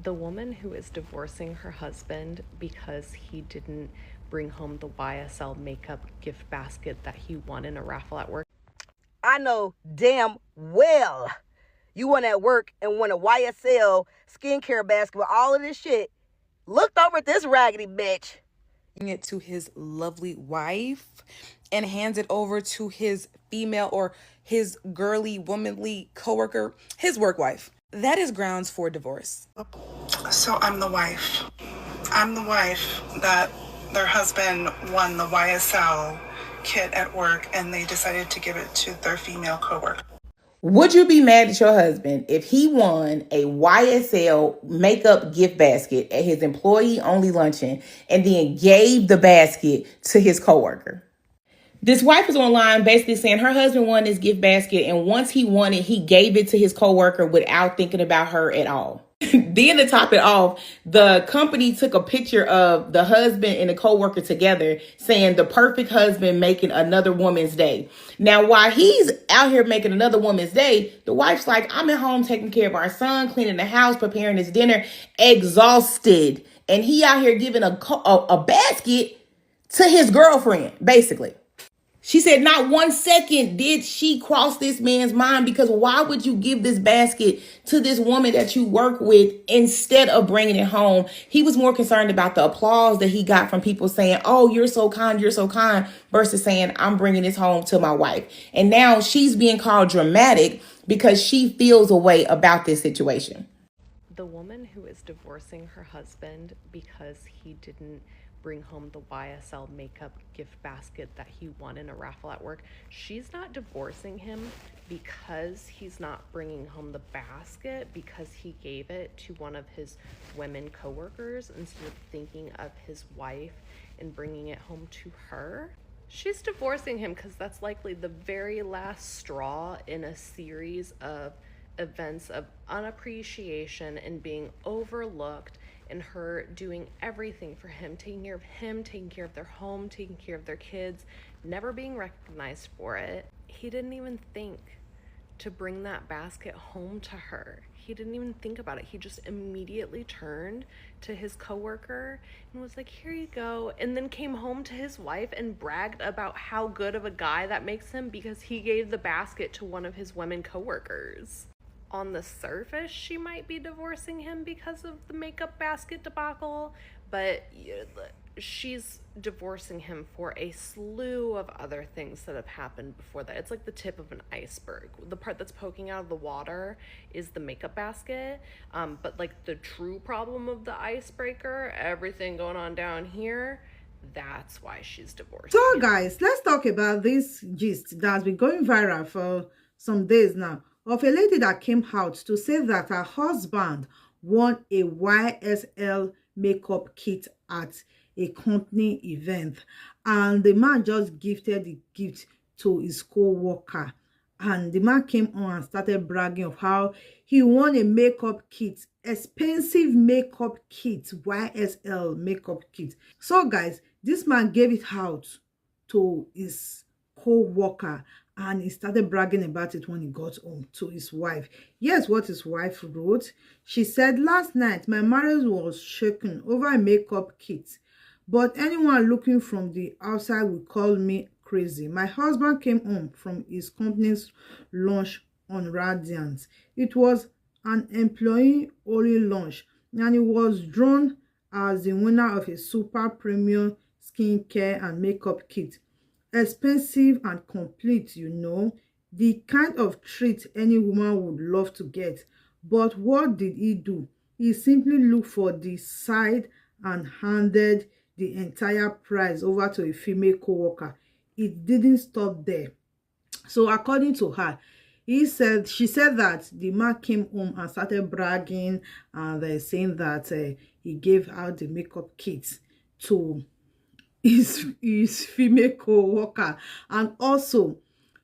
The woman who is divorcing her husband because he didn't bring home the YSL makeup gift basket that he won in a raffle at work. I know damn well you went at work and won a YSL skincare basket with all of this shit. Looked over at this raggedy bitch. It to his lovely wife and hands it over to his female or his girly, womanly coworker, his work wife. That is grounds for divorce. So I'm the wife. I'm the wife that their husband won the YSL kit at work and they decided to give it to their female coworker. Would you be mad at your husband if he won a YSL makeup gift basket at his employee only luncheon and then gave the basket to his coworker? This wife was online basically saying her husband won this gift basket, and once he won it, he gave it to his coworker without thinking about her at all. Then to top it off, the company took a picture of the husband and the coworker together saying the perfect husband making another woman's day. Now, while he's out here making another woman's day, the wife's like, I'm at home taking care of our son, cleaning the house, preparing his dinner, exhausted. And he out here giving a basket to his girlfriend, basically. She said not 1 second did she cross this man's mind, because why would you give this basket to this woman that you work with instead of bringing it home? He was more concerned about the applause that he got from people saying, oh, you're so kind, versus saying, I'm bringing this home to my wife. And now she's being called dramatic because she feels a way about this situation. The woman who is divorcing her husband because he didn't bring home the YSL makeup gift basket that he won in a raffle at work, she's not divorcing him because he's not bringing home the basket, because he gave it to one of his women coworkers instead of thinking of his wife and bringing it home to her. She's divorcing him because that's likely the very last straw in a series of events of unappreciation and being overlooked, and her doing everything for him, taking care of their home, taking care of their kids, never being recognized for it. He didn't even think to bring that basket home to her. He didn't even think about it. He just immediately turned to his coworker and was like, here you go. And then came home to his wife and bragged about how good of a guy that makes him because he gave the basket to one of his women coworkers. On the surface, she might be divorcing him because of the makeup basket debacle, but she's divorcing him for a slew of other things that have happened before that. It's like the tip of an iceberg. The part that's poking out of the water is the makeup basket, but like the true problem of the icebreaker, everything going on down here, that's why she's divorced. So guys, let's talk about this gist that's been going viral for some days now, of a lady that came out to say that her husband won a YSL makeup kit at a company event, and the man just gifted the gift to his co-worker. And the man came on and started bragging of how he won a makeup kit, expensive makeup kit, YSL makeup kit. So guys, this man gave it out to his co-worker, and he started bragging about it when he got home to his wife. Yes, what his wife wrote. She said, last night my marriage was shaken over a makeup kit, but anyone looking from the outside would call me crazy. My husband came home from his company's lunch on Radiant. It was an employee only lunch, and he was drawn as the winner of a super premium skincare and makeup kit. Expensive and complete, you know, the kind of treat any woman would love to get. But what did he do? He simply looked for the side and handed the entire price over to a female co-worker. It didn't stop there. So according to her, she said that the man came home and started bragging, and saying that he gave out the makeup kit to his female co-worker. And also,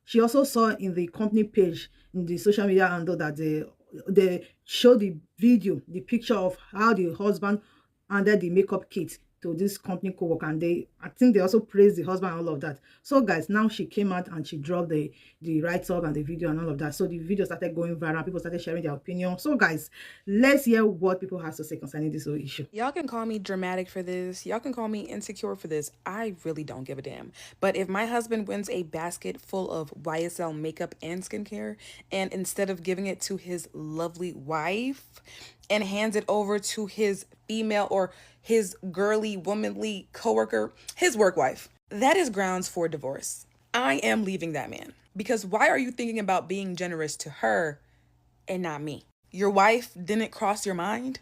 she also saw in the company page, in the social media handle, that they showed the video, the picture of how the husband handed the makeup kit to this company Coworker, and I think they also praised the husband and all of that. So guys, now she came out and she dropped the write-up and the video and all of that. So the video started going viral. People started sharing their opinion. So guys, let's hear what people have to say concerning this whole issue. Y'all can call me dramatic for this. Y'all can call me insecure for this. I really don't give a damn. But if my husband wins a basket full of YSL makeup and skincare, and instead of giving it to his lovely wife and hands it over to his female or his girly, womanly coworker, his work wife, that is grounds for divorce. I am leaving that man. Because why are you thinking about being generous to her and not me? Your wife didn't cross your mind?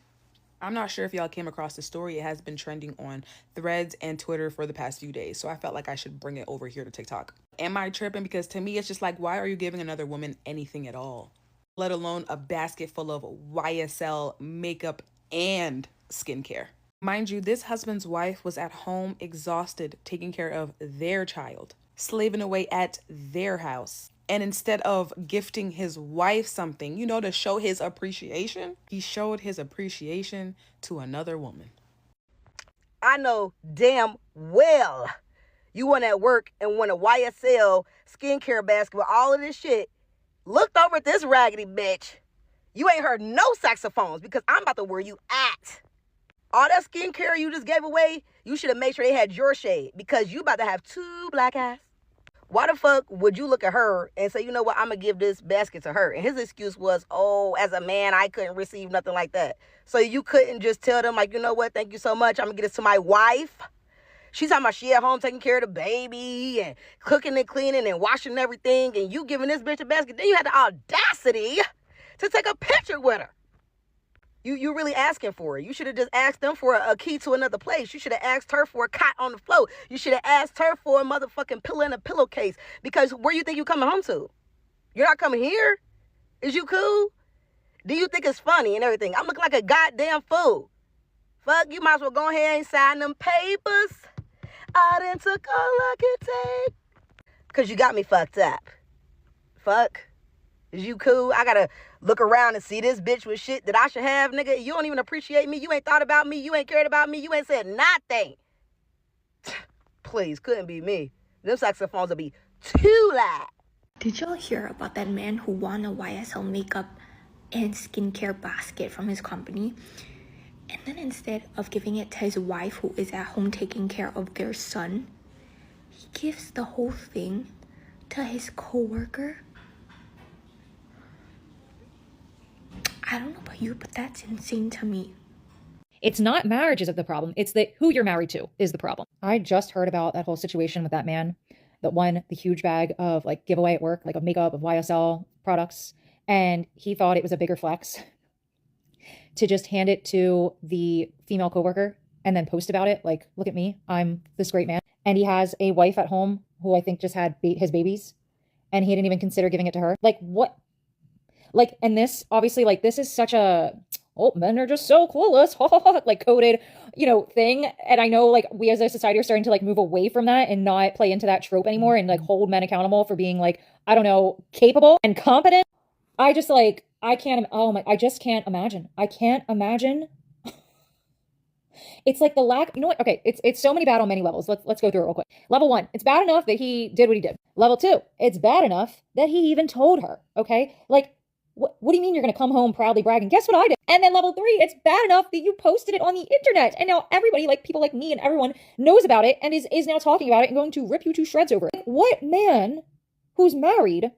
I'm not sure if y'all came across the story. It has been trending on Threads and Twitter for the past few days. So I felt like I should bring it over here to TikTok. Am I tripping? Because to me, it's just like, why are you giving another woman anything at all? Let alone a basket full of YSL makeup and skincare. Mind you, this husband's wife was at home exhausted, taking care of their child, slaving away at their house. And instead of gifting his wife something, you know, to show his appreciation, he showed his appreciation to another woman. I know damn well you went at work and won a YSL skincare basket with all of this shit, looked over at this raggedy bitch. You ain't heard no saxophones because I'm about to where you at. All that skincare you just gave away, you should have made sure they had your shade because you about to have 2 black eyes. Why the fuck would you look at her and say, you know what, I'm going to give this basket to her? And his excuse was, oh, as a man, I couldn't receive nothing like that. So you couldn't just tell them, like, you know what, thank you so much. I'm going to get this to my wife. She's talking about she at home taking care of the baby and cooking and cleaning and washing everything. And you giving this bitch a basket. Then you had the audacity to take a picture with her. You really asking for it. You should have just asked them for a key to another place. You should have asked her for a cot on the floor. You should have asked her for a motherfucking pillow and a pillowcase. Because where you think you coming home to? You're not coming here? Is you cool? Do you think it's funny and everything? I'm looking like a goddamn fool. Fuck, you might as well go ahead and sign them papers. I done took all I could take. Because you got me fucked up. Fuck. Is you cool? I gotta look around and see this bitch with shit that I should have, nigga. You don't even appreciate me. You ain't thought about me. You ain't cared about me. You ain't said nothing. Please, couldn't be me. Them saxophones will be too loud. Did y'all hear about that man who won a YSL makeup and skincare basket from his company? And then instead of giving it to his wife who is at home taking care of their son, he gives the whole thing to his coworker? I don't know about you, but that's insane to me. It's not marriage is the problem. It's that who you're married to is the problem. I just heard about that whole situation with that man that won the huge bag of like giveaway at work, like of makeup, of YSL products. And he thought it was a bigger flex to just hand it to the female coworker and then post about it. Like, look at me, I'm this great man. And he has a wife at home who I think just had his babies and he didn't even consider giving it to her. Like what? Like, and this obviously like, this is such a, oh, men are just so clueless, like coded, you know, thing. And I know like we as a society are starting to like move away from that and not play into that trope anymore and like hold men accountable for being like, I don't know, capable and competent. I just like, I just can't imagine. I can't imagine. It's like the lack, you know what? Okay. It's so many bad on many levels. Let's go through it real quick. Level 1, it's bad enough that he did what he did. Level 2, it's bad enough that he even told her. Okay. Like, what do you mean you're going to come home proudly bragging? Guess what I did? And then level 3, it's bad enough that you posted it on the internet. And now everybody, like people like me and everyone knows about it and is now talking about it and going to rip you to shreds over it. Like, what man who's married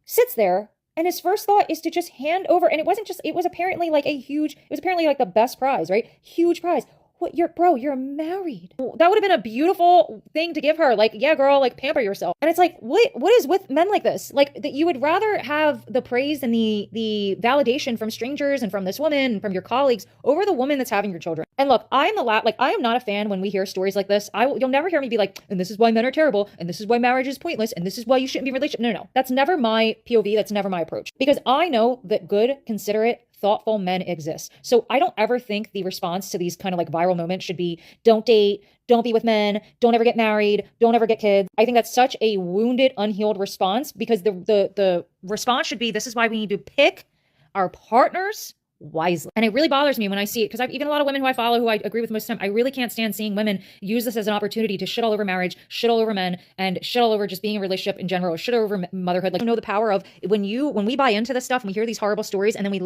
sits there and his first thought is to just hand over, and it was apparently like the best prize, right? Huge prize. What, you're married. That would have been a beautiful thing to give her. Like, yeah, girl, like pamper yourself. And it's like, what is with men like this? Like that you would rather have the praise and the validation from strangers and from this woman and from your colleagues over the woman that's having your children. And look, I am not a fan when we hear stories like this. You'll never hear me be like, and this is why men are terrible, and this is why marriage is pointless, and this is why you shouldn't be in a relationship. No. That's never my POV. That's never my approach. Because I know that good, considerate, thoughtful men exist. So I don't ever think the response to these kind of like viral moments should be, don't date, don't be with men, don't ever get married, don't ever get kids. I think that's such a wounded, unhealed response because the response should be, this is why we need to pick our partners wisely. And it really bothers me when I see it, because even a lot of women who I follow, who I agree with most of the time, I really can't stand seeing women use this as an opportunity to shit all over marriage, shit all over men, and shit all over just being in a relationship in general, shit all over motherhood. Like, you know, the power of when we buy into this stuff and we hear these horrible stories, and then we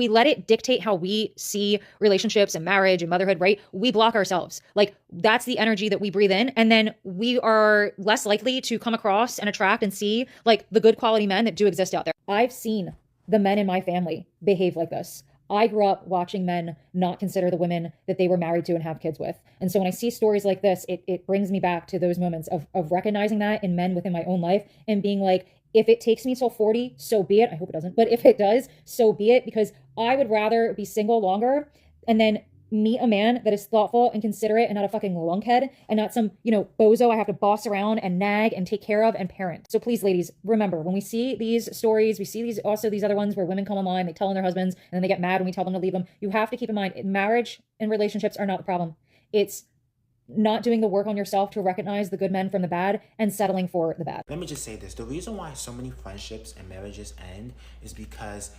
let it dictate how we see relationships and marriage and motherhood, right? We block ourselves. Like, that's the energy that we breathe in, and then we are less likely to come across and attract and see like the good quality men that do exist out there. I've seen the men in my family behave like this. I grew up watching men not consider the women that they were married to and have kids with. And so when I see stories like this, it brings me back to those moments of recognizing that in men within my own life and being like, if it takes me till 40, so be it. I hope it doesn't, but if it does, so be it, because I would rather be single longer and then meet a man that is thoughtful and considerate and not a fucking lunkhead and not some, bozo I have to boss around and nag and take care of and parent. So please, ladies, remember, when we see these stories, we see these other ones where women come online, they tell on their husbands, and then they get mad when we tell them to leave them. You have to keep in mind, marriage and relationships are not the problem. It's not doing the work on yourself to recognize the good men from the bad and settling for the bad. Let me just say this. The reason why so many friendships and marriages end is because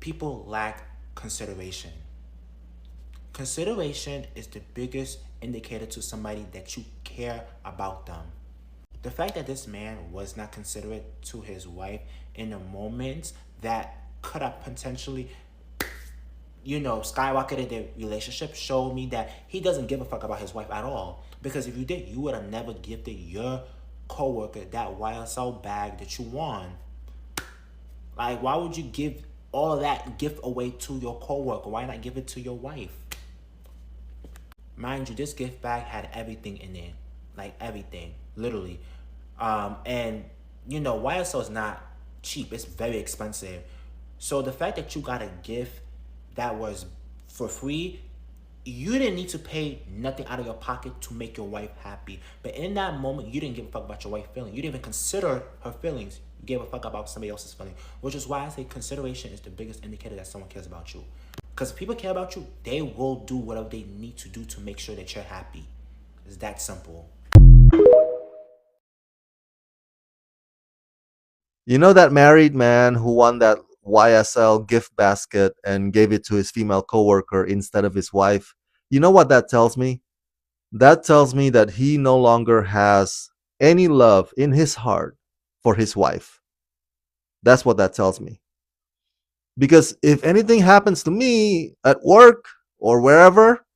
people lack consideration. Consideration is the biggest indicator to somebody that you care about them. The fact that this man was not considerate to his wife in a moment that could have potentially, skyrocketed their relationship showed me that he doesn't give a fuck about his wife at all. Because if you did, you would have never gifted your coworker that YSL bag that you won. Like, why would you give all of that gift away to your coworker? Why not give it to your wife? Mind you, this gift bag had everything in it. Like, everything. Literally. And, YSL is not cheap. It's very expensive. So the fact that you got a gift that was for free, you didn't need to pay nothing out of your pocket to make your wife happy. But in that moment, you didn't give a fuck about your wife's feelings. You didn't even consider her feelings. You gave a fuck about somebody else's feelings. Which is why I say consideration is the biggest indicator that someone cares about you. Because if people care about you, they will do whatever they need to do to make sure that you're happy. It's that simple. You know that married man who won that YSL gift basket and gave it to his female coworker instead of his wife? You know what that tells me? That tells me that he no longer has any love in his heart for his wife. That's what that tells me. Because if anything happens to me at work or wherever,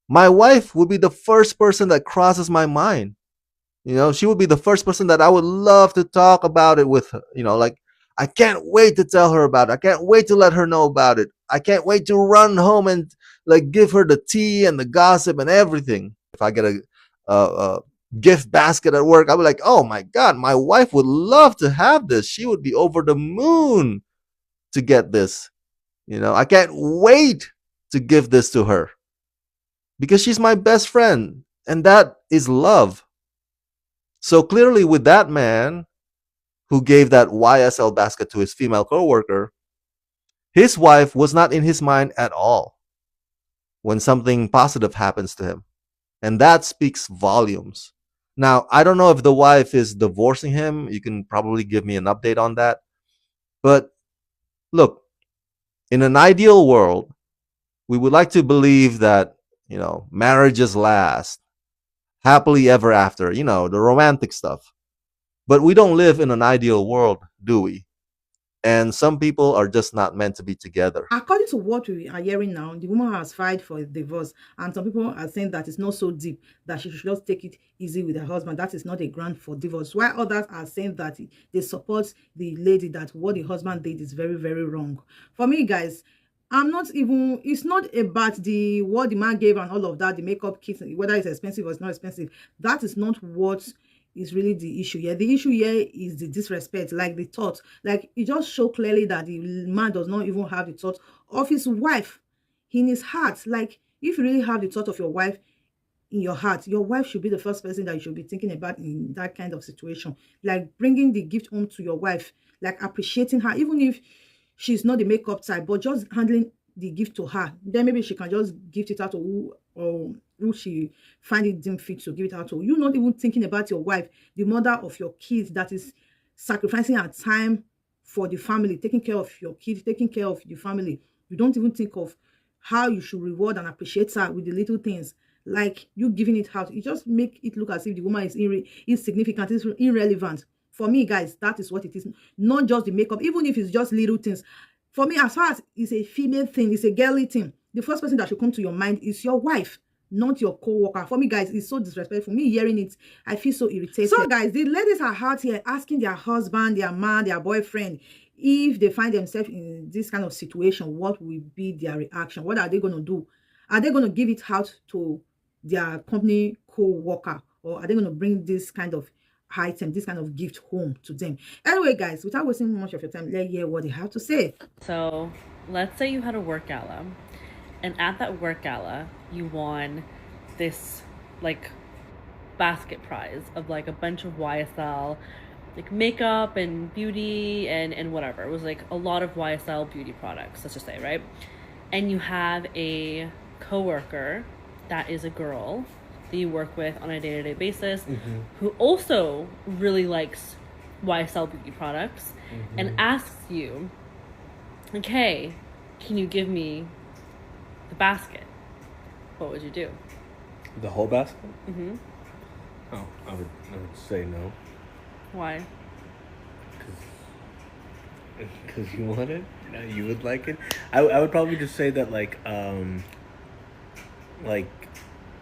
my wife would be the first person that crosses my mind. She would be the first person that I would love to talk about it with her. Like, I can't wait to tell her about it. I can't wait to let her know about it. I can't wait to run home and like give her the tea and the gossip and everything. If I get a gift basket at work, I'll be like, oh my God, my wife would love to have this. She would be over the moon to get this. I can't wait to give this to her because she's my best friend, and that is love. So clearly with that man who gave that YSL basket to his female coworker, his wife was not in his mind at all when something positive happens to him. And that speaks volumes. Now, I don't know if the wife is divorcing him. You can probably give me an update on that. But look, in an ideal world, we would like to believe that, marriages last happily ever after, the romantic stuff. But we don't live in an ideal world, do we? And some people are just not meant to be together. According to what we are hearing now, the woman has filed for a divorce, and some people are saying that it's not so deep, that she should just take it easy with her husband. That is not a ground for divorce. While others are saying that they support the lady, that what the husband did is very, very wrong. For me, guys, it's not about what the man gave and all of that, the makeup kit, whether it's expensive or it's not expensive. That is not what is really the issue here. The issue here is the disrespect, like the thought. Like, it just show clearly that the man does not even have the thought of his wife in his heart. Like, if you really have the thought of your wife in your heart, your wife should be the first person that you should be thinking about in that kind of situation. Like, bringing the gift home to your wife, like appreciating her, even if she's not the makeup type, but just handling the gift to her. Then maybe she can just gift it out to who she find it deemed fit to give it out to. You're not even thinking about your wife, the mother of your kids, that is sacrificing her time for the family, taking care of your kids, taking care of the family. You don't even think of how you should reward and appreciate her with the little things. Like you giving it out, you just make it look as if the woman is insignificant, is irrelevant. For me, guys, that is what it is. Not just the makeup, even if it's just little things. For me, as far as it's a female thing, it's a girly thing, the first person that should come to your mind is your wife, not your co-worker. For me, guys, it's so disrespectful. Me hearing it, I feel so irritated. So, guys, the ladies are out here asking their husband, their man, their boyfriend, if they find themselves in this kind of situation, what will be their reaction? What are they going to do? Are they going to give it out to their company co-worker, or are they going to bring this kind of item, this kind of gift home to them? Anyway, guys, without wasting much of your time, let's hear what they have to say. So let's say you had a work gala, and at that work gala you won this like basket prize of like a bunch of YSL like makeup and beauty and whatever. It was like a lot of YSL beauty products, let's just say, right? And you have a coworker that is a girl that you work with on a day-to-day basis, who also really likes YSL beauty products, and asks you, like, hey, can you give me the basket? What would you do? The whole basket? Oh, I would say no. Why? Because you want it? You would like it? I would probably just say that, like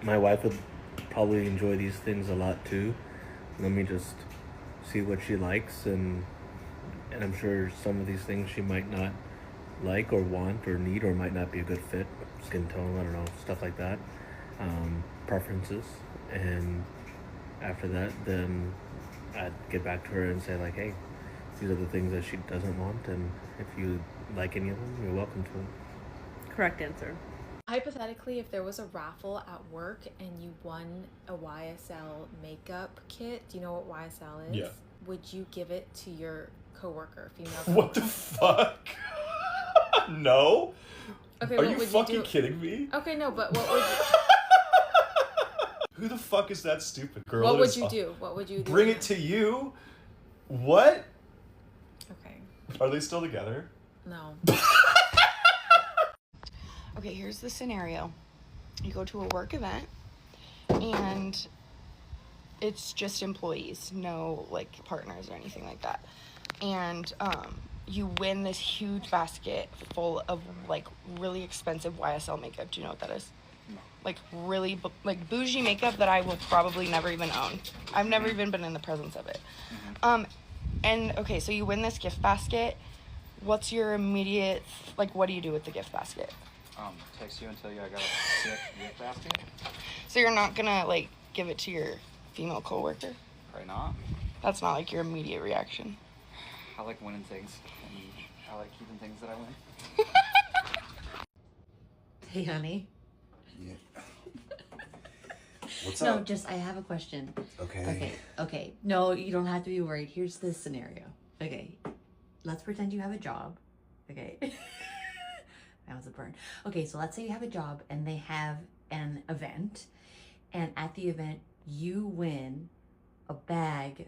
my wife would probably enjoy these things a lot too. Let me just see what she likes, and I'm sure some of these things she might not like or want or need, or might not be a good fit. Skin tone, I don't know, stuff like that. Preferences. And after that, then I'd get back to her and say, like, hey, these are the things that she doesn't want, and if you like any of them, you're welcome to them. Correct answer. Hypothetically, if there was a raffle at work and you won a YSL makeup kit, do you know what YSL is? Yeah. Would you give it to your coworker, female coworker? What the fuck? No? Okay, Are what you would fucking you do? kidding me? Okay, no, but what would you... Who the fuck is that stupid girl? What would you do? What would you do? Bring it to you? What? Okay. Are they still together? No. Okay, here's the scenario. You go to a work event, and it's just employees, no, like, partners or anything like that. And you win this huge basket full of, like, really expensive YSL makeup. Do you know what that is? Like, really, like, bougie makeup that I will probably never even own. I've never even been in the presence of it. And, okay, so you win this gift basket. What's your immediate, like, what do you do with the gift basket? Text you and tell you I got a sick gift basket. So you're not gonna, like, give it to your female coworker? Probably not. That's not, like, your immediate reaction. I like winning things, and I like keeping things that I win. Hey, honey. Yeah. What's No, up? just I have a question. Okay. Okay. No, you don't have to be worried. Here's the scenario. Okay. Let's pretend you have a job. Okay. That was a burn. Okay, so let's say you have a job and they have an event, and at the event you win a bag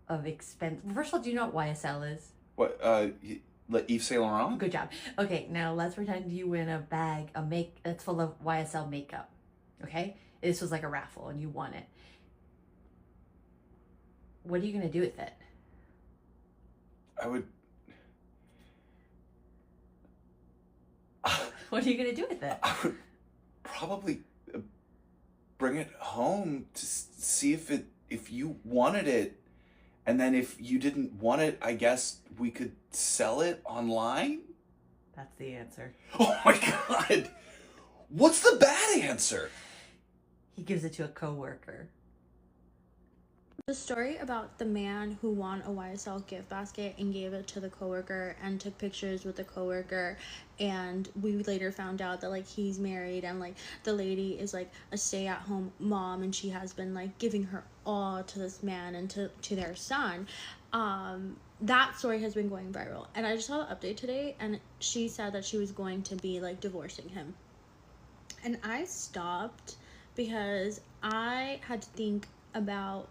of expense. First of all, do you know what YSL is? What? Yves Saint Laurent? Good job. Okay, now let's pretend you win a bag of that's full of YSL makeup. Okay, this was like a raffle and you won it. What are you gonna do with it? I would. What are you gonna do with it? I would probably bring it home to see if you wanted it, and then if you didn't want it, I guess we could sell it online. That's the answer. Oh my god! What's the bad answer? He gives it to a coworker. The story about the man who won a YSL gift basket and gave it to the coworker and took pictures with the coworker, and we later found out that, like, he's married and, like, the lady is, like, a stay-at-home mom and she has been, like, giving her all to this man and to their son. That story has been going viral, and I just saw the update today, and she said that she was going to be, like, divorcing him. And I stopped because I had to think about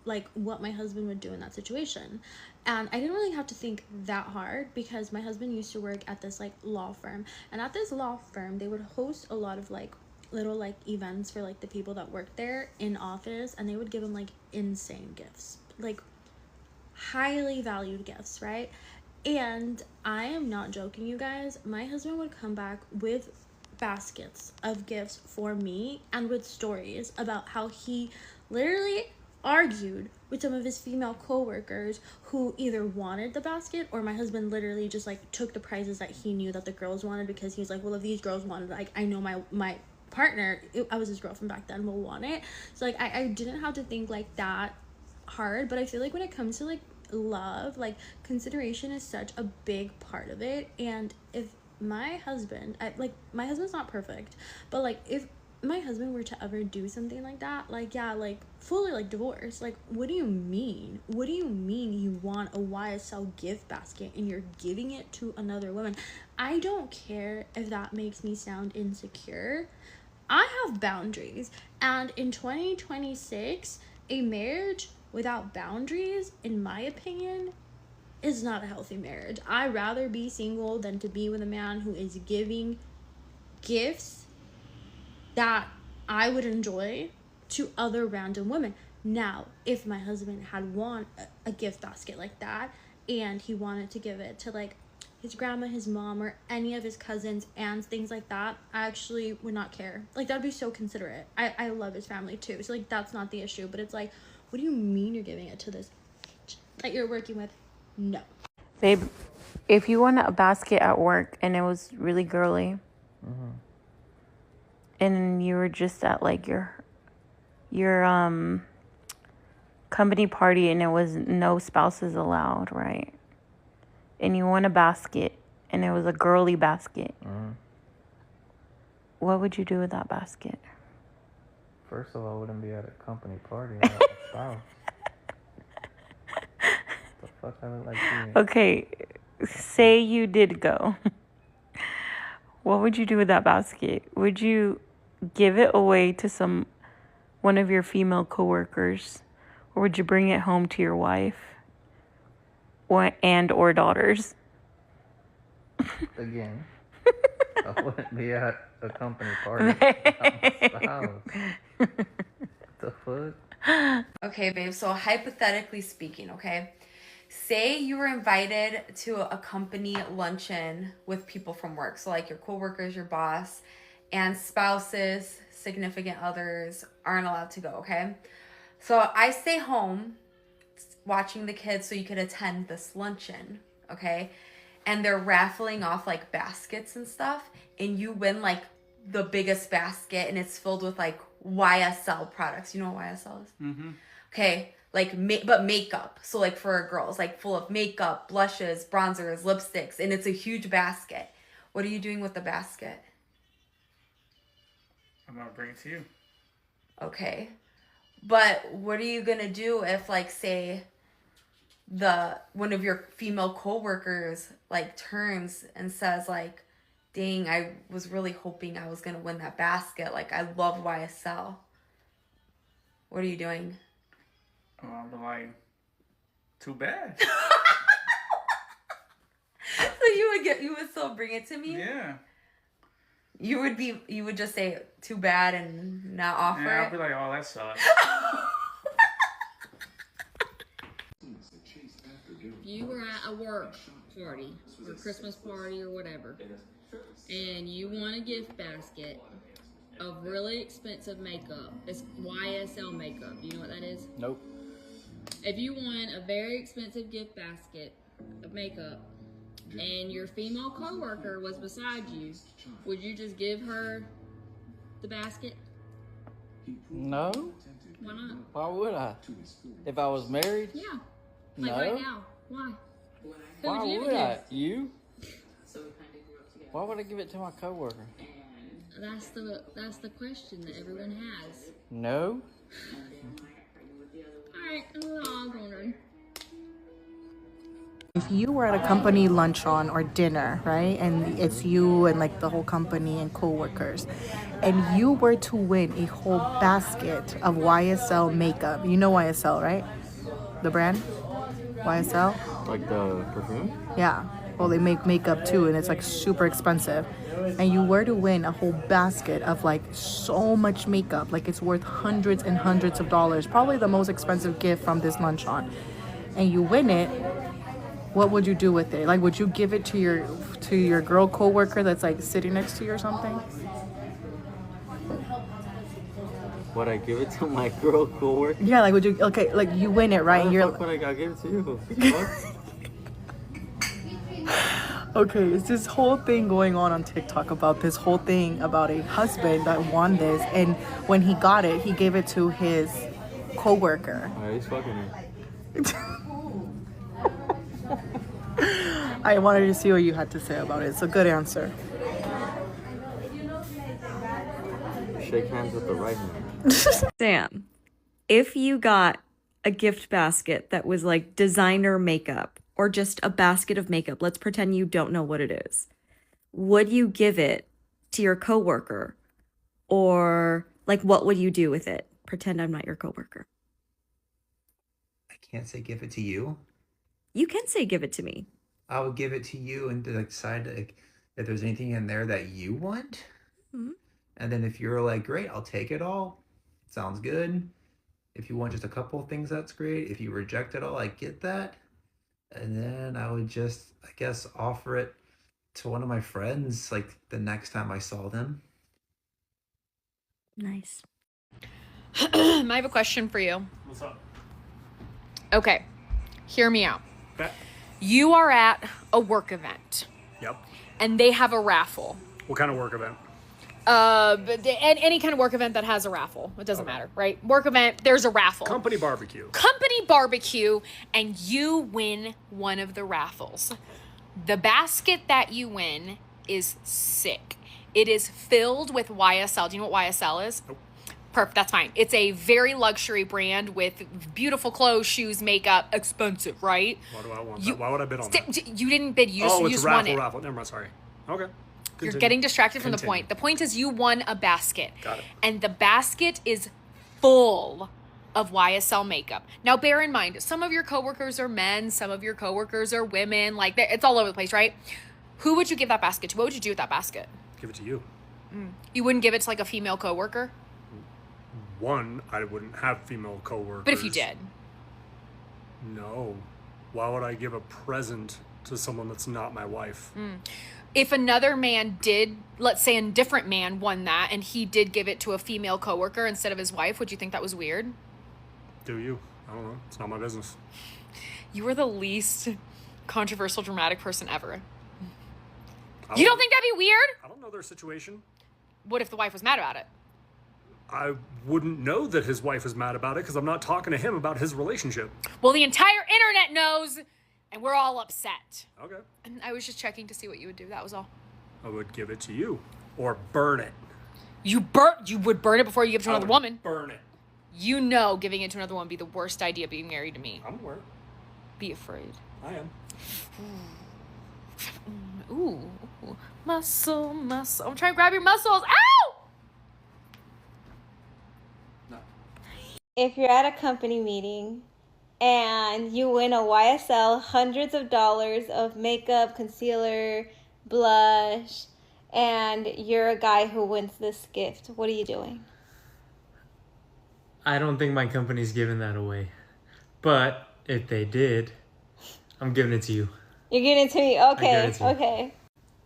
like what my husband would do in that situation. And I didn't really have to think that hard because my husband used to work at this like law firm, and at this law firm they would host a lot of like little like events for like the people that work there in office, and they would give them like insane gifts, like highly valued gifts, right? And I am not joking, you guys, my husband would come back with baskets of gifts for me and with stories about how he literally argued with some of his female co-workers who either wanted the basket, or my husband literally just like took the prizes that he knew that the girls wanted, because he was like, well, if these girls wanted, like, I know my partner, I was his girlfriend back then, will want it. So like I didn't have to think like that hard. But I feel like when it comes to like love, like consideration is such a big part of it. And if my husband, my husband's not perfect, but like if my husband were to ever do something like that, like, yeah, like fully like divorce, like what do you mean you want a YSL gift basket and you're giving it to another woman? I don't care if that makes me sound insecure. I have boundaries, and in 2026 a marriage without boundaries, in my opinion, is not a healthy marriage. I'd rather be single than to be with a man who is giving gifts that I would enjoy to other random women. Now, if my husband had won a gift basket like that and he wanted to give it to like his grandma, his mom, or any of his cousins, aunts, things like that, I actually would not care. Like, that'd be so considerate. I love his family too, so like that's not the issue. But it's like, what do you mean you're giving it to this that you're working with? No. Babe, if you won a basket at work and it was really girly, and you were just at like your company party and it was no spouses allowed, right? And you won a basket and it was a girly basket, what would you do with that basket? First of all, I wouldn't be at a company party without my spouse. The fuck I look like you? Okay, say you did go. What would you do with that basket? Would you give it away to one of your female coworkers, or would you bring it home to your wife or daughters? Again, I wouldn't be at a company party without my spouse. The fuck? Okay, babe, so hypothetically speaking, okay? Say you were invited to a company luncheon with people from work. So like your coworkers, your boss, and spouses, significant others aren't allowed to go, okay? So I stay home watching the kids so you could attend this luncheon, okay? And they're raffling off like baskets and stuff, and you win like the biggest basket, and it's filled with like YSL products. You know what YSL is? Mm-hmm. Okay, like but makeup. So like for girls, like full of makeup, blushes, bronzers, lipsticks, and it's a huge basket. What are you doing with the basket? I'm gonna bring it to you. Okay. But what are you gonna do if, like, say one of your female coworkers like turns and says like, dang, I was really hoping I was gonna win that basket. Like, I love YSL. What are you doing? I'm like, too bad. So you would still bring it to me? Yeah. You would just say too bad and not offer Yeah, it? I'll be like, oh, that sucks. You were at a work party or Christmas party or whatever, and you won a gift basket of really expensive makeup. It's YSL makeup. You know what that is? Nope. If you won a very expensive gift basket of makeup and your female coworker was beside you, would you just give her the basket? No. Why not? Why would I? If I was married? Yeah. Like No. right now. Why? Who Why would you would give I? it to? You? Why would I give it to my coworker? That's the question that everyone has. No. Alright, that's all I was wondering. you were at a company luncheon or dinner, right? And it's you and like the whole company and coworkers, and you were to win a whole basket of YSL makeup. You know YSL, right? The brand? YSL? Like the perfume? Yeah. Well, they make makeup too, and it's like super expensive. And you were to win a whole basket of like so much makeup, like it's worth hundreds and hundreds of dollars, probably the most expensive gift from this luncheon. And you win it, what would you do with it? Like, would you give it to your girl coworker that's like sitting next to you or something? Would I give it to my girl coworker? Yeah, like would you? Okay, like you win it, right? Why And the you're fuck would I give it to you? okay. It's this whole thing going on TikTok about this whole thing about a husband that won this, and when he got it, he gave it to his coworker. Oh, he's fucking her. I wanted to see what you had to say about it. It's a good answer. Shake hands with the right hand. Sam, if you got a gift basket that was like designer makeup or just a basket of makeup, let's pretend you don't know what it is, would you give it to your coworker? Or like, what would you do with it? Pretend I'm not your coworker. I can't say give it to you. You can say give it to me. I would give it to you and like, decide like, if there's anything in there that you want. Mm-hmm. And then if you're like, great, I'll take it all. Sounds good. If you want just a couple of things, that's great. If you reject it all, I get that. And then I would just, I guess, offer it to one of my friends like the next time I saw them. Nice. I have a question for you. What's up? Okay, hear me out. Okay. You are at a work event. Yep. And they have a raffle. What kind of work event? Any kind of work event that has a raffle. It doesn't matter, right? Work event, there's a raffle. Company barbecue. Company barbecue, and you win one of the raffles. The basket that you win is sick. It is filled with YSL. Do you know what YSL is? Nope. Perfect, that's fine. It's a very luxury brand with beautiful clothes, shoes, makeup, expensive, right? Why do I want that? Why would I bid on that? You didn't bid, you it's just won it. raffle. Never mind, sorry. Okay. You're getting distracted from the point. The point is you won a basket. Got it. And the basket is full of YSL makeup. Now, bear in mind, some of your coworkers are men, some of your coworkers are women. Like, it's all over the place, right? Who would you give that basket to? What would you do with that basket? Give it to you. You wouldn't give it to, like, a female coworker? One, I wouldn't have female coworkers. But if you did? No. Why would I give a present to someone that's not my wife? If another man did, let's say a different man won that, and he did give it to a female coworker instead of his wife, would you think that was weird? Do you? I don't know. It's not my business. You are the least controversial, dramatic person ever. You don't think that'd be weird? I don't know their situation. What if the wife was mad about it? I wouldn't know that his wife is mad about it because I'm not talking to him about his relationship. Well, the entire internet knows, and we're all upset. Okay. And I was just checking to see what you would do. That was all. I would give it to you or burn it. You would burn it before you give it to another woman? Burn it. You know giving it to another woman would be the worst idea being married to me. I'm aware. Be afraid. I am. Ooh. Muscle. I'm trying to grab your muscles. Ow! If you're at a company meeting and you win a YSL hundreds of dollars of makeup, concealer, blush, and you're a guy who wins this gift, what are you doing? I don't think my company's giving that away. But if they did, I'm giving it to you. You're giving it to me? Okay, okay.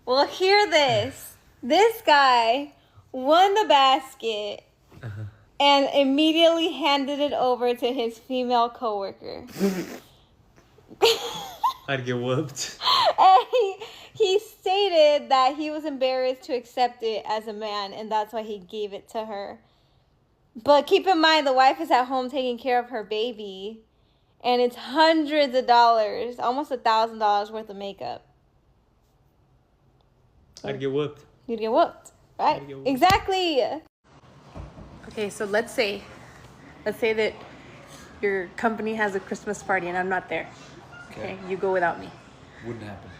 Well, hear this. This guy won the basket and immediately handed it over to his female coworker. I'd get whooped. And he stated that he was embarrassed to accept it as a man, and that's why he gave it to her. But keep in mind, the wife is at home taking care of her baby, and it's hundreds of dollars, almost $1,000 worth of makeup. I'd get whooped. You'd get whooped, right? I'd get whooped. Exactly. Okay, so let's say that your company has a Christmas party and I'm not there. Okay, you go without me. Wouldn't happen.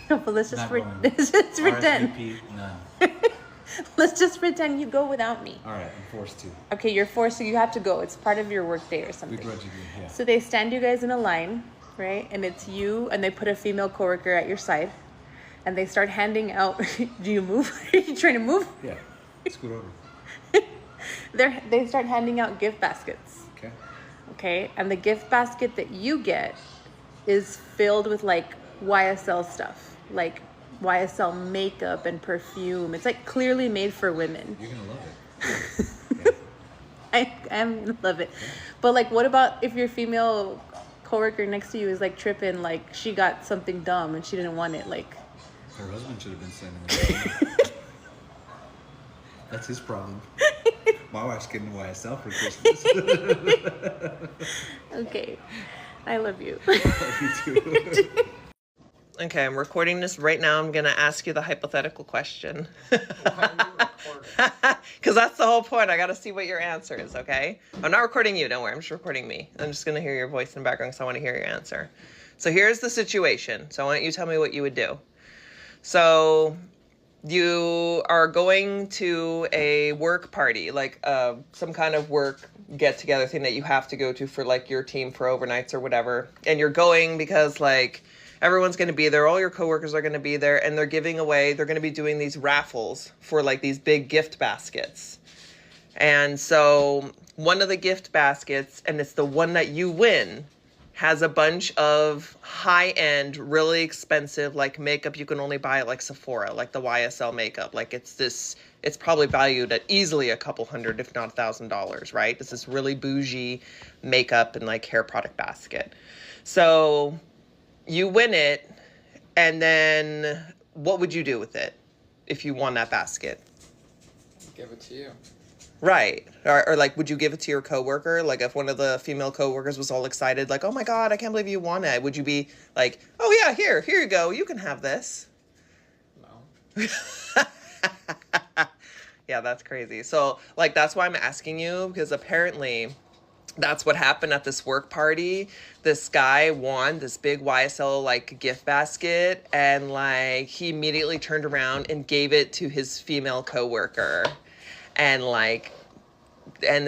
No, but let's just, Not going. let's just pretend. RSVP, none. Let's just pretend you go without me. All right, I'm forced to. Okay, you're forced to, you have to go. It's part of your work day or something. Begrudgingly, yeah. So they stand you guys in a line, right? And it's you, and they put a female coworker at your side, and they start handing out. Do you move? Are you trying to move? Yeah, scoot over. They start handing out gift baskets. Okay. Okay, and the gift basket that you get is filled with like YSL stuff, like YSL makeup and perfume. It's like clearly made for women. You're gonna love it. I'm gonna love it. But like, what about if your female coworker next to you is like tripping, like she got something dumb and she didn't want it, like Her husband should have been sending it. That's his problem. My wife's getting YSL for Christmas. Okay, I love you. Love you too. Okay, I'm recording this right now. I'm going to ask you the hypothetical question. Because that's the whole point. I got to see what your answer is, okay? I'm not recording you. Don't worry. I'm just recording me. I'm just going to hear your voice in the background because I want to hear your answer. So here's the situation. So why don't you tell me what you would do? So you are going to a work party, like some kind of work get-together thing that you have to go to for like your team for overnights or whatever. And you're going because like everyone's going to be there. All your coworkers are going to be there, and they're going to be doing these raffles for like these big gift baskets. And so one of the gift baskets, and it's the one that you win, has a bunch of high-end, really expensive like makeup you can only buy at like Sephora, like the YSL makeup. Like it's probably valued at easily a couple hundred, if not $1,000, right? It's this really bougie makeup and like hair product basket. So you win it, and then what would you do with it if you won that basket? Give it to you. Right. Or like, would you give it to your coworker? Like if one of the female coworkers was all excited, like, oh my God, I can't believe you won it. Would you be like, oh yeah, here you go. You can have this. No. Yeah, that's crazy. So like, that's why I'm asking you, because apparently that's what happened at this work party. This guy won this big YSL like gift basket, and like he immediately turned around and gave it to his female coworker. And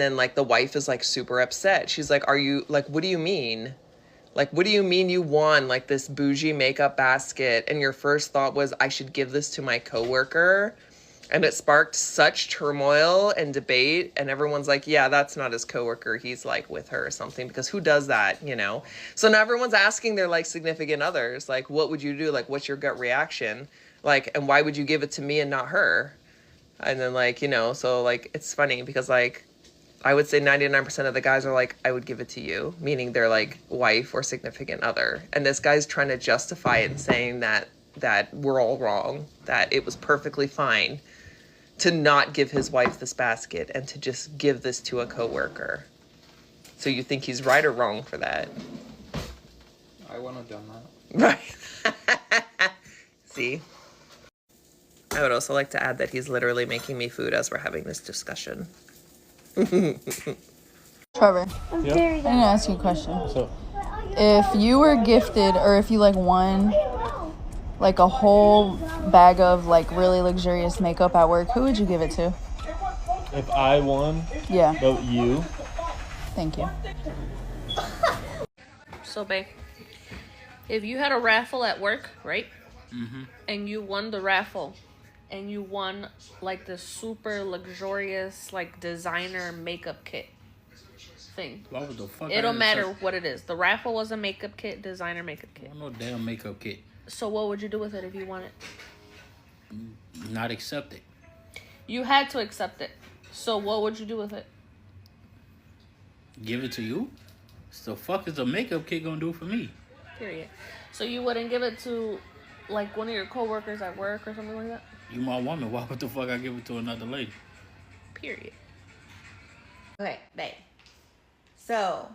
then like the wife is like super upset. She's like, are you like, what do you mean? Like, what do you mean you won like this bougie makeup basket? And your first thought was, I should give this to my coworker. And it sparked such turmoil and debate. And everyone's like, yeah, that's not his coworker. He's like with her or something, because who does that, you know? So now everyone's asking their like significant others, like, what would you do? Like, what's your gut reaction? Like, and why would you give it to me and not her? And then like, you know, so like, it's funny because like, I would say 99% of the guys are like, I would give it to you, meaning their like wife or significant other. And this guy's trying to justify it and saying that we're all wrong, that it was perfectly fine to not give his wife this basket and to just give this to a coworker. So you think he's right or wrong for that? I wouldn't have done that. Right. See? I would also like to add that he's literally making me food as we're having this discussion. Trevor, I'm gonna ask you a question. If you were gifted, or if you like won like a whole bag of like really luxurious makeup at work, who would you give it to? If I won, Yeah. vote you. Thank you. So, babe, if you had a raffle at work, right? Mm-hmm. And you won the raffle, and you won like this super luxurious like designer makeup kit thing. Why would the fuck? It don't matter what it is. The raffle was a makeup kit, designer makeup kit. No damn makeup kit. So what would you do with it if you won it? Not accept it. You had to accept it. So what would you do with it? Give it to you? So fuck is the makeup kit gonna do for me? Period. So you wouldn't give it to like one of your coworkers at work or something like that? You my woman. Why would the fuck I give it to another lady? Period. Okay, babe. So,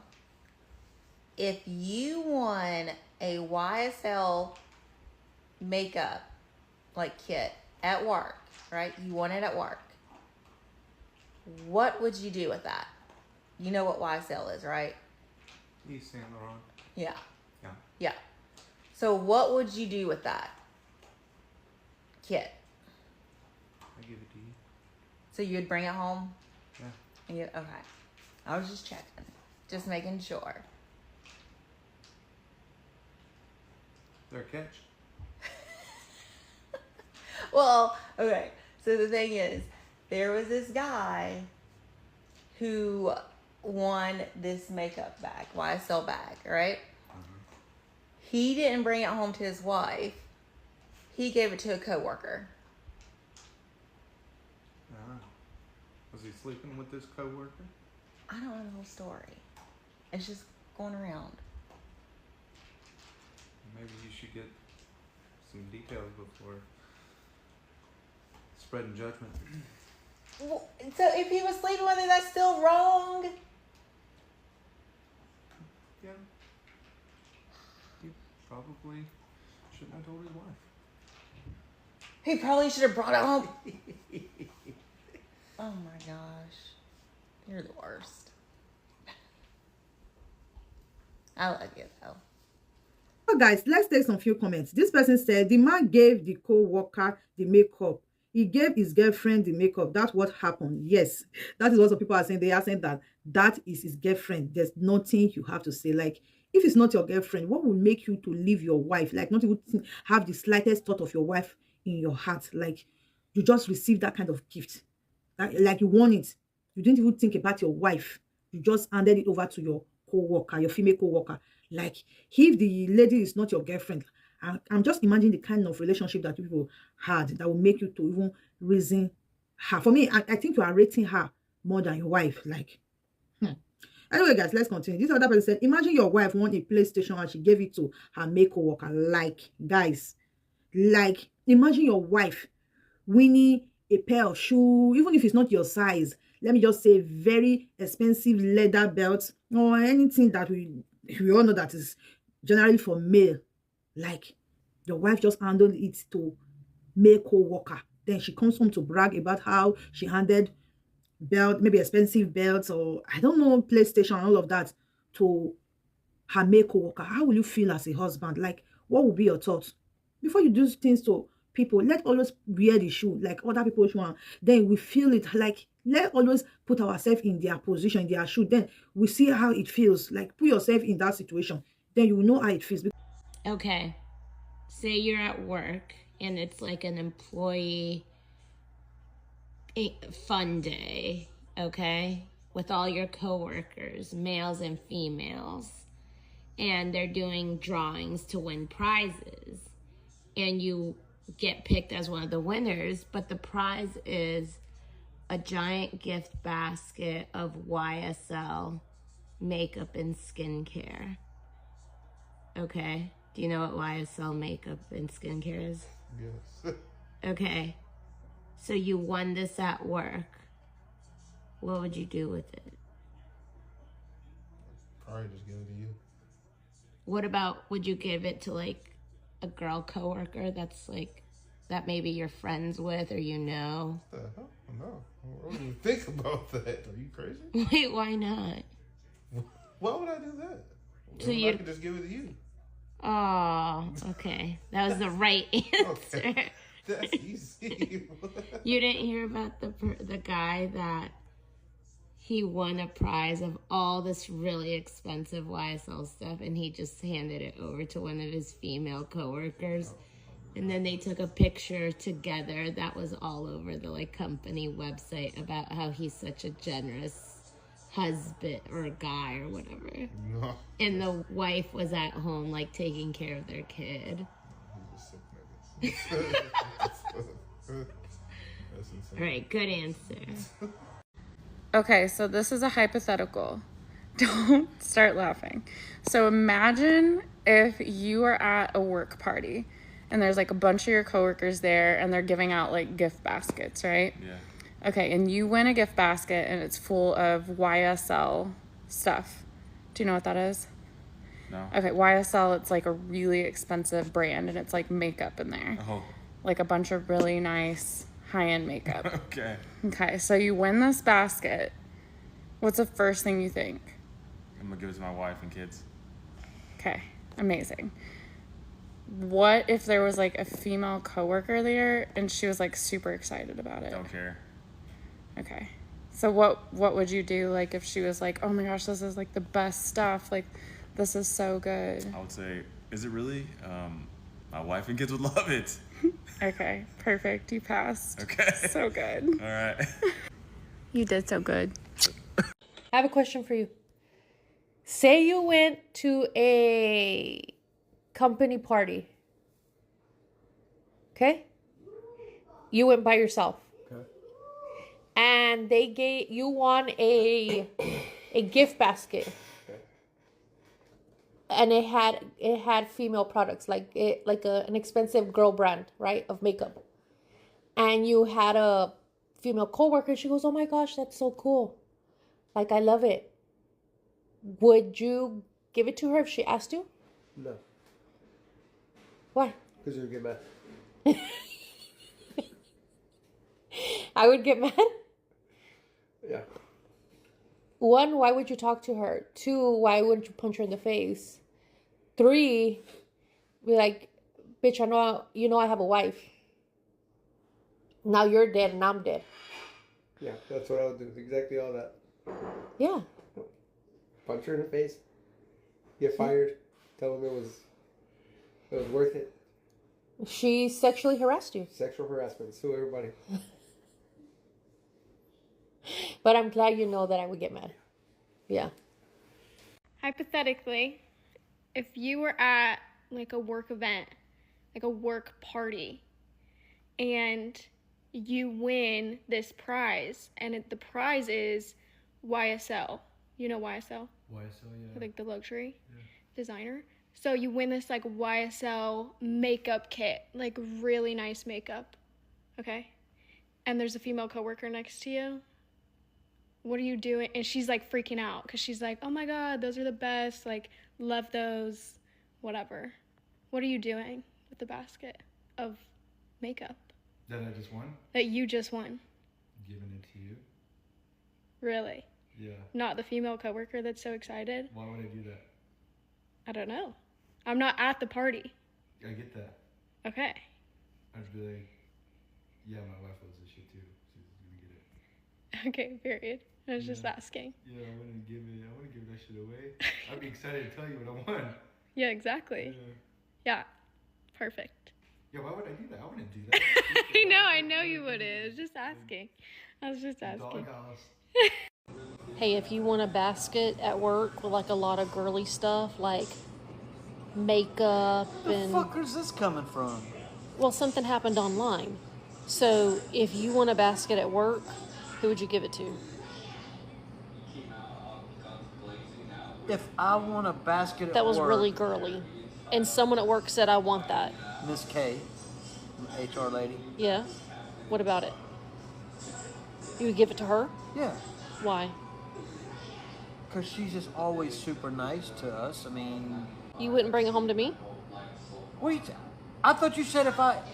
if you won a YSL makeup like kit at work, right? You won it at work. What would you do with that? You know what YSL is, right? Yves Saint Laurent. Yeah. Yeah. Yeah. So what would you do with that kit? I give it to you. So you'd bring it home? Yeah. Okay. I was just checking. Just making sure. They're a catch. Well, okay. So the thing is, there was this guy who won this makeup bag, YSL bag, right? He didn't bring it home to his wife. He gave it to a coworker. Was he sleeping with this coworker? I don't know the whole story. It's just going around. Maybe you should get some details before spreading judgment. Well, so if he was sleeping with her, that's still wrong? Yeah. He probably shouldn't have told his wife. He probably should have brought it home. Oh my gosh. You're the worst. I love you though. So guys, let's take some few comments. This person said the man gave the co-worker the makeup. He gave his girlfriend the makeup. That's what happened. Yes, that is what some people are saying. They are saying that that is his girlfriend. There's nothing you have to say. Like, if it's not your girlfriend, what would make you to leave your wife? Like, not even have the slightest thought of your wife in your heart. Like, you just received that kind of gift. Like you want it. You didn't even think about your wife. You just handed it over to your co-worker, your female co-worker. Like, if the lady is not your girlfriend, I'm just imagining the kind of relationship that people had that will make you to even reason her. For me, I think you are rating her more than your wife. Like, Anyway, guys, let's continue. This other person said, imagine your wife won a PlayStation and she gave it to her male co-worker. Like, guys, like, imagine your wife winning a pair of shoes, even if it's not your size. Let me just say very expensive leather belts or anything that we all know that is generally for male. Like, your wife just handled it to male co-worker. Then she comes home to brag about how she handed belt, maybe expensive belts or I don't know, PlayStation, all of that to her male co-worker. How will you feel as a husband? Like, what will be your thoughts? Before you do things to people, let always wear the shoe like other people shoe. Then we feel it. Like, let always put ourselves in their position, in their shoe. Then we see how it feels. Like, put yourself in that situation. Then you will know how it feels. Okay. Say you're at work and it's like an employee fun day, okay? With all your coworkers, males and females. And they're doing drawings to win prizes. And you get picked as one of the winners, but the prize is a giant gift basket of YSL makeup and skincare. Okay? Do you know what YSL makeup and skincare is? Yes. Okay. So you won this at work. What would you do with it? Probably just give it to you. What about, would you give it to like a girl coworker that's like, that maybe you're friends with or you know? What the hell? No. I wouldn't even think about that. Are you crazy? Wait, why not? Why would I do that? So I could just give it to you. Oh, okay. That was the right answer. Okay. That's easy. You didn't hear about the guy that he won a prize of all this really expensive YSL stuff, and he just handed it over to one of his female coworkers, and then they took a picture together that was all over the like company website about how he's such a generous husband or a guy or whatever. No. And the wife was at home like taking care of their kid. That's insane. All right, good answer. Okay, so this is a hypothetical. Don't start laughing. So imagine if you are at a work party and there's like a bunch of your coworkers there and they're giving out like gift baskets, right? Yeah. Okay, and you win a gift basket and it's full of YSL stuff. Do you know what that is? No. Okay, YSL, it's like a really expensive brand and it's like makeup in there. Oh. Like a bunch of really nice high-end makeup. Okay. Okay, so you win this basket. What's the first thing you think? I'm gonna give it to my wife and kids. Okay, amazing. what if there was like a female coworker there and she was like super excited about it? Don't care. Okay. So what would you do like if she was like, "Oh my gosh, this is like the best stuff. Like this is so good." I would say, is it really? My wife and kids would love it. Okay, perfect. You passed. Okay. So good. All right. You did so good. I have a question for you. Say you went to a company party. Okay? You went by yourself. Okay. And you won a gift basket. Okay. And it had female products, an expensive girl brand, right, of makeup. And you had a female coworker. She goes, "Oh my gosh, that's so cool. Like, I love it." Would you give it to her if she asked you? No. Why? Because you'll get mad. I would get mad. Yeah. 1, why would you talk to her? 2, why wouldn't you punch her in the face? 3, be like, "Bitch, you know I have a wife. Now you're dead and I'm dead." Yeah, that's what I would do. Exactly all that. Yeah. Punch her in the face. Get fired. Tell them it was worth it. She sexually harassed you. Sexual harassment. Sue everybody. But I'm glad you know that I would get mad. Yeah. Hypothetically, if you were at like a work event, like a work party, and you win this prize, and the prize is YSL. You know YSL? YSL, yeah. Like the luxury designer. So you win this like YSL makeup kit, like really nice makeup. Okay? And there's a female coworker next to you. What are you doing? And she's like freaking out because she's like, "Oh my God, those are the best. Like, love those, whatever." What are you doing with the basket of makeup That I just won? that you just won? Giving it to you? Really? Yeah. Not the female coworker that's so excited? Why would I do that? I don't know. I'm not at the party. I get that. Okay. I'd be like, yeah, my wife loves this shit too. She's gonna get it. Okay, period. I was just asking. Yeah, I wanna give that shit away. I'd be excited to tell you what I won. Yeah, exactly. Yeah. Perfect. Yeah, why would I do that? I wouldn't do that. I know you wouldn't. I was just asking. Doghouse. Hey, if you want a basket at work with like a lot of girly stuff, like makeup and... Where the fuck is this coming from? Well, something happened online. So if you want a basket at work, who would you give it to? If I want a basket That at was work, really girly. And someone at work said, "I want that." Miss K, HR lady. Yeah? What about it? You would give it to her? Yeah. Why? Because she's just always super nice to us. I mean... You wouldn't bring it home to me? Wait, I thought you said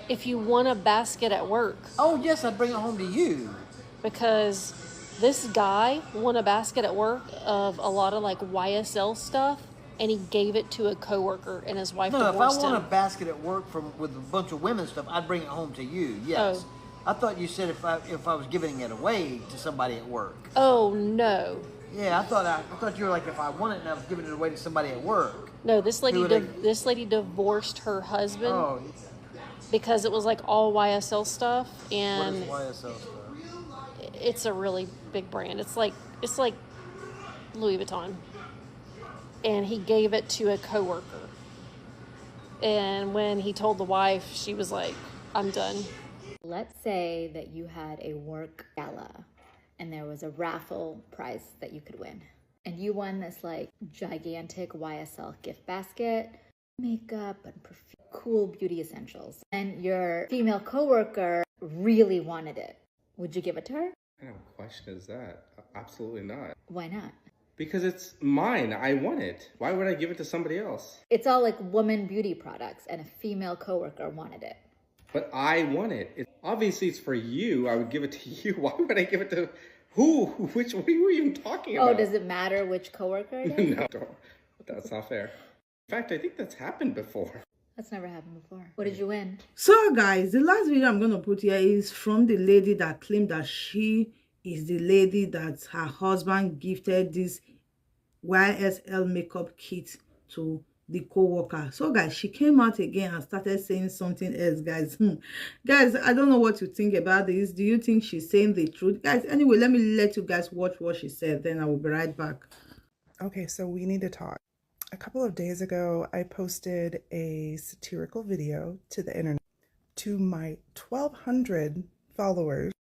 if you want a basket at work. Oh, yes, I'd bring it home to you. Because this guy won a basket at work of a lot of like YSL stuff, and he gave it to a coworker, and his wife No, divorced if I want him. a basket at work with a bunch of women's stuff, I'd bring it home to you. Yes. Oh. I thought you said if I was giving it away to somebody at work. Oh no. Yeah, I thought you were like if I want it and I was giving it away to somebody at work. No, this lady Who would I- this lady divorced her husband Oh. because it was like all YSL stuff, and What is YSL stuff? it's a really big brand. It's like Louis Vuitton. And he gave it to a coworker. And when he told the wife, she was like, "I'm done." Let's say that you had a work gala and there was a raffle prize that you could win. And you won this like gigantic YSL gift basket, makeup and perfume, cool beauty essentials. And your female coworker really wanted it. Would you give it to her? What kind of question is that? Absolutely not. Why not? Because it's mine. I want it. Why would I give it to somebody else? It's all like woman beauty products and a female coworker wanted it. But I want it. Obviously, it's for you. I would give it to you. Why would I give it to who? What are you even talking about? Oh, does it matter which coworker it is? No, that's not fair. In fact, I think that's happened before. That's never happened before. What did you win? So guys, the last video I'm going to put here is from the lady that claimed that she is the lady that her husband gifted this YSL makeup kit to the co-worker. So guys, she came out again and started saying something else, guys. Guys, I don't know what you think about this. Do you think she's saying the truth? Guys, anyway, let me let you guys watch what she said, then I will be right back. Okay, so we need to talk. A couple of days ago, I posted a satirical video to the internet to my 1,200 followers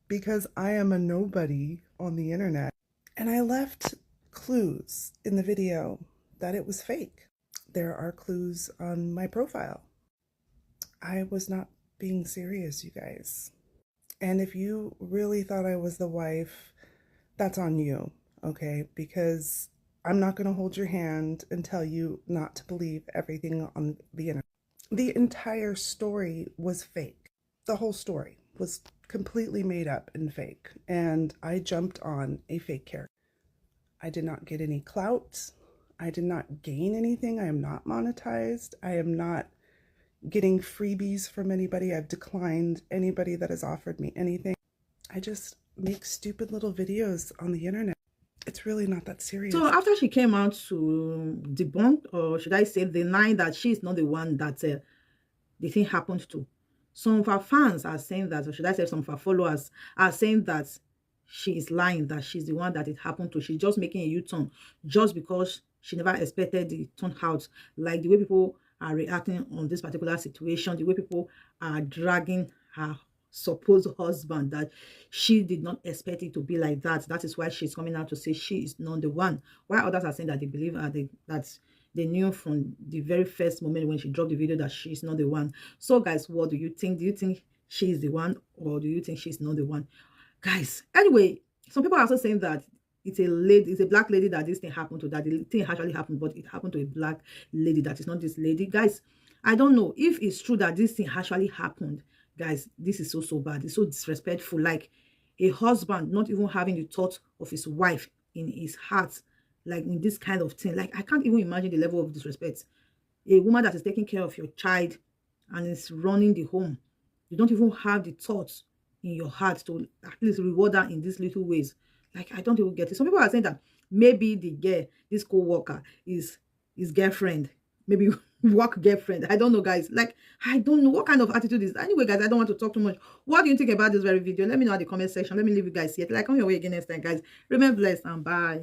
because I am a nobody on the internet. And I left clues in the video that it was fake. There are clues on my profile. I was not being serious, you guys. And if you really thought I was the wife, that's on you, okay? Because I'm not going to hold your hand and tell you not to believe everything on the internet. The entire story was fake. The whole story was completely made up and fake. And I jumped on a fake character. I did not get any clout. I did not gain anything. I am not monetized. I am not getting freebies from anybody. I've declined anybody that has offered me anything. I just make stupid little videos on the internet. It's really not that serious. So after she came out to debunk, or should I say deny, that she's not the one that the thing happened to, some of her fans are saying that, or should I say some of her followers are saying that she is lying, that she's the one that it happened to. She's just making a U-turn just because she never expected the turnout. Like the way people are reacting on this particular situation, the way people are dragging her supposed husband, that she did not expect it to be like that. That is why she's coming out to say she is not the one. While others are saying that they believe her, that they knew from the very first moment when she dropped the video that she's not the one. So guys, what do you think? Do you think she's the one, or do you think she's not the one? Guys, anyway, some people are also saying that it's a lady, it's a black lady that this thing happened to, that the thing actually happened, but it happened to a black lady, that is not this lady. Guys, I don't know if it's true that this thing actually happened. Guys, this is so bad. It's so disrespectful. Like a husband not even having the thought of his wife in his heart, like in this kind of thing. Like, I can't even imagine the level of disrespect. A woman that is taking care of your child and is running the home, you don't even have the thoughts in your heart to at least reward her in these little ways. Like, I don't even get it. Some people are saying that maybe the girl, this co-worker, is his girlfriend, maybe work girlfriend. I don't know, guys. Like, I don't know what kind of attitude is. Anyway, guys, I don't want to talk too much. What do you think about this very video? Let me know in the comment section. Let me leave you guys here. Like, come your way again next time, guys. Remain blessed and bye.